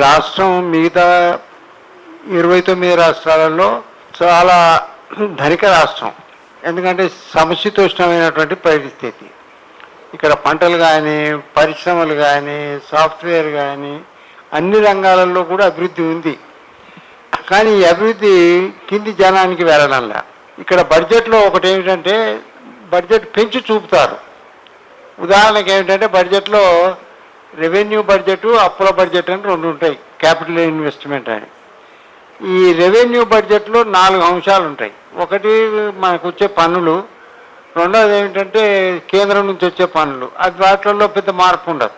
రాష్ట్రం మిగతా 29 రాష్ట్రాలలో చాలా ధనిక రాష్ట్రం. ఎందుకంటే సమశీతోష్ణమైనటువంటి పరిస్థితి. ఇక్కడ పంటలు కానీ, పరిశ్రమలు కానీ, సాఫ్ట్వేర్ కానీ అన్ని రంగాలలో కూడా అభివృద్ధి ఉంది. కానీ ఈ అభివృద్ధి కింది జనానికి వెళ్ళడంలా. ఇక్కడ బడ్జెట్లో ఒకటి ఏమిటంటే బడ్జెట్ పెంచి చూపుతారు. ఉదాహరణకి ఏమిటంటే బడ్జెట్లో రెవెన్యూ బడ్జెట్, అప్పుల బడ్జెట్ అని రెండు ఉంటాయి, క్యాపిటల్ ఇన్వెస్ట్మెంట్ అని. ఈ రెవెన్యూ బడ్జెట్లో 4 అంశాలు ఉంటాయి. ఒకటి మనకు వచ్చే పన్నులు, రెండోది ఏమిటంటే కేంద్రం నుంచి వచ్చే పన్నులు. అది వాటిల్లో పెద్ద మార్పు ఉండదు.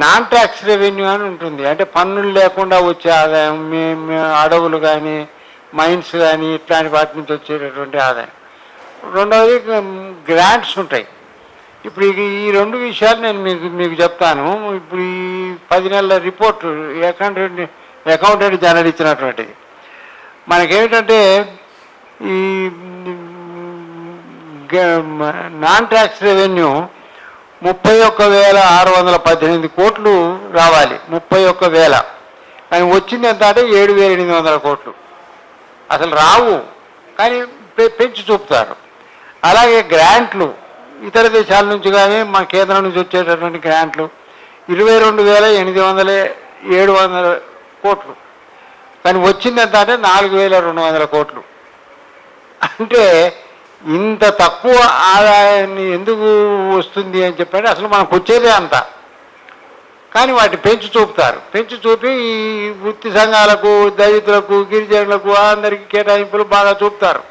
నాన్ ట్యాక్స్ రెవెన్యూ అని ఉంటుంది, అంటే పన్నులు లేకుండా వచ్చే ఆదాయం, అడవులు కానీ, మైన్స్ కానీ ఇట్లాంటి వాటి నుంచి వచ్చేటటువంటి ఆదాయం. రెండవది గ్రాంట్స్ ఉంటాయి. ఇప్పుడు ఈ 2 విషయాలు నేను మీకు చెప్తాను. ఇప్పుడు ఈ 10 నెలల రిపోర్టు అకౌంటెంట్ జనరల్ ఇచ్చినటువంటిది. మనకేమిటంటే ఈ నాన్ ట్యాక్స్ రెవెన్యూ 31,618 కోట్లు రావాలి. 31,000 కానీ వచ్చింది ఎంత అంటే 7,800 కోట్లు. అసలు రావు, కానీ పెంచి చూపుతారు. అలాగే గ్రాంట్లు ఇతర దేశాల నుంచి కానీ మన కేంద్రం నుంచి వచ్చేటటువంటి గ్రాంట్లు 22,700 కోట్లు, కానీ వచ్చింది ఎంత అంటే 4,200 కోట్లు. అంటే ఇంత తక్కువ ఆదాయాన్ని ఎందుకు వస్తుంది అని చెప్పండి, అసలు మనకు వచ్చేదే అంత. కానీ వాటిని పెంచి చూపుతారు. పెంచి చూపి ఈ వృత్తి సంఘాలకు, దళితులకు, గిరిజనులకు అందరికీ కేటాయింపులు బాగా చూపుతారు.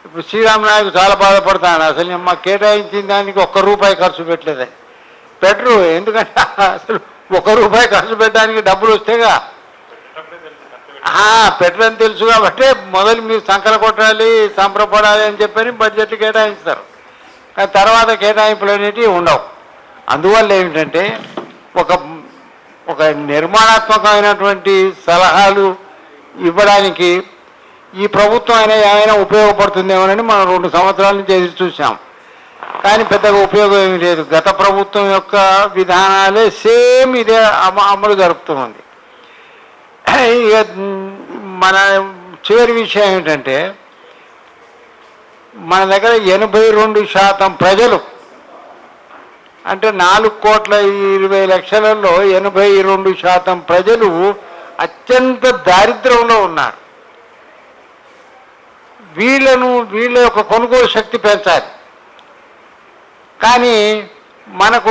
ఇప్పుడు శ్రీరామ్ నాయకు చాలా బాధపడతాను, అసలు మా కేటాయించిన దానికి ₹1 ఖర్చు పెట్టరు. ఎందుకంటే అసలు ₹1 ఖర్చు పెట్టడానికి డబ్బులు వస్తేగా పెట్టరని తెలుసు కాబట్టి మొదలు మీరు సంకల కొట్టాలి, సంబరపడాలి అని చెప్పని బడ్జెట్లు కేటాయిస్తారు. కానీ తర్వాత కేటాయింపులు అనేటివి ఉండవు. అందువల్ల ఏమిటంటే ఒక నిర్మాణాత్మకమైనటువంటి సలహాలు ఇవ్వడానికి ఈ ప్రభుత్వం ఏమైనా ఉపయోగపడుతుందేమోనని మనం 2 సంవత్సరాల నుంచి ఎదురు చూసాం. కానీ పెద్దగా ఉపయోగం ఏమీ లేదు. గత ప్రభుత్వం యొక్క విధానాలే సేమ్ ఇదే అమలు జరుపుతుంది. ఇక మన చివరి విషయం ఏమిటంటే మన దగ్గర 82% ప్రజలు, అంటే 4,20,00,000లలో 82% ప్రజలు అత్యంత దారిద్ర్యంలో ఉన్నారు. వీళ్ళ యొక్క కొనుగోలు శక్తి పెంచాలి. కానీ మనకు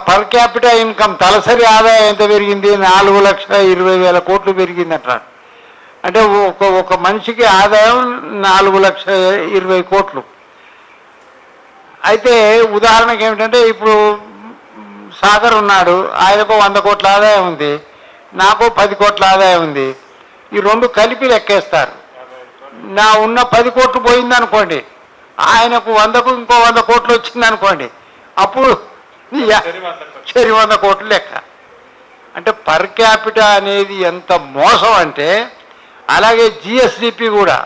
పర్ క్యాపిటల్ ఇన్కమ్ తలసరి ఆదాయం ఎంత పెరిగింది? 4,20,000 కోట్లు పెరిగిందట. అంటే ఒక మనిషికి ఆదాయం 4,20,000 కోట్లు. అయితే ఉదాహరణకి ఏమిటంటే ఇప్పుడు సాగర్ ఉన్నాడు, ఆయనకు 100 కోట్ల ఆదాయం ఉంది, నాకు 10 కోట్ల ఆదాయం ఉంది. ఈ 2 కలిపి లెక్కేస్తారు. నా ఉన్న 10 కోట్లు పోయిందనుకోండి, ఆయనకు 100కు ఇంకో 100 కోట్లు వచ్చిందనుకోండి, అప్పుడు 100 కోట్లు లెక్క. అంటే పర్ క్యాపిటల్ అనేది ఎంత మోసం అంటే, అలాగే జిఎస్డిపి కూడా,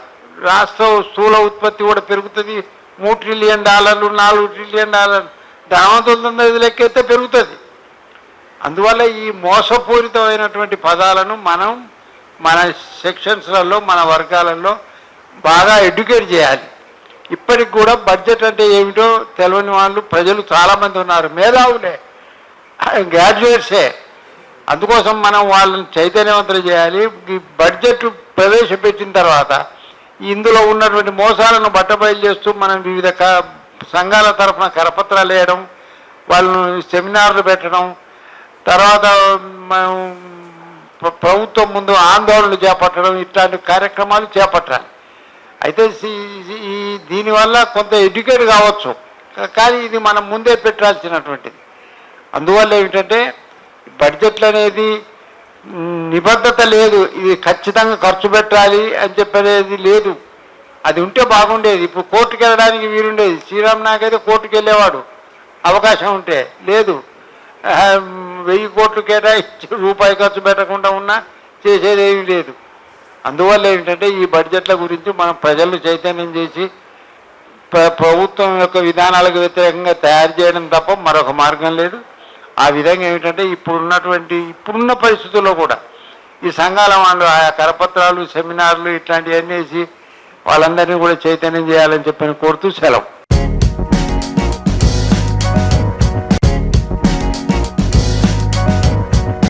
రాష్ట్ర స్థూల ఉత్పత్తి కూడా పెరుగుతుంది. $3 ట్రిలియన్, $4 ట్రిలియన్ ధనవంతులది లెక్కైతే పెరుగుతుంది. అందువల్ల ఈ మోసపూరితమైనటువంటి పదాలను మనం మన సెక్షన్స్లలో, మన వర్గాలలో బాగా ఎడ్యుకేట్ చేయాలి. ఇప్పటికి కూడా బడ్జెట్ అంటే ఏమిటో తెలియని వాళ్ళు ప్రజలు చాలామంది ఉన్నారు, మేధావులే, గ్రాడ్యుయేట్సే. అందుకోసం మనం వాళ్ళని చైతన్యవంతులు చేయాలి. ఈ బడ్జెట్ ప్రవేశపెట్టిన తర్వాత ఇందులో ఉన్నటువంటి మోసాలను బట్టబయలు చేస్తూ మనం వివిధ సంఘాల తరఫున కరపత్రాలు వేయడం, వాళ్ళను సెమినార్లు పెట్టడం, తర్వాత మనం ప్రభుత్వం ముందు ఆందోళనలు చేపట్టడం, ఇట్లాంటి కార్యక్రమాలు చేపట్టాలి. అయితే దీనివల్ల కొంత ఎడ్యుకేట్ కావచ్చు, కానీ ఇది మనం ముందే పెట్టాల్సినటువంటిది. అందువల్ల ఏమిటంటే బడ్జెట్లు అనేది నిబద్ధత లేదు, ఇది ఖచ్చితంగా ఖర్చు పెట్టాలి అని చెప్పనేది లేదు. అది ఉంటే బాగుండేది. ఇప్పుడు కోర్టుకు వెళ్ళడానికి వీలుండేది. శ్రీరామ్ నాయక్ అయితే కోర్టుకు వెళ్ళేవాడు అవకాశం ఉంటే. లేదు, 1000 కోట్లు కేటాయించి ₹1 ఖర్చు పెట్టకుండా ఉన్నా చేసేది ఏమీ లేదు. అందువల్ల ఏమిటంటే ఈ బడ్జెట్ల గురించి మనం ప్రజలను చైతన్యం చేసి ప్రభుత్వం యొక్క విధానాలకు వ్యతిరేకంగా తయారు చేయడం తప్ప మరొక మార్గం లేదు. ఆ విధంగా ఏమిటంటే ఇప్పుడున్న పరిస్థితుల్లో కూడా ఈ సంఘాల వాళ్ళు ఆయా కరపత్రాలు సెమినార్లు ఇట్లాంటివన్నీ వేసి వాళ్ళందరినీ కూడా చైతన్యం చేయాలని చెప్పని కోరుతూ సెలవు.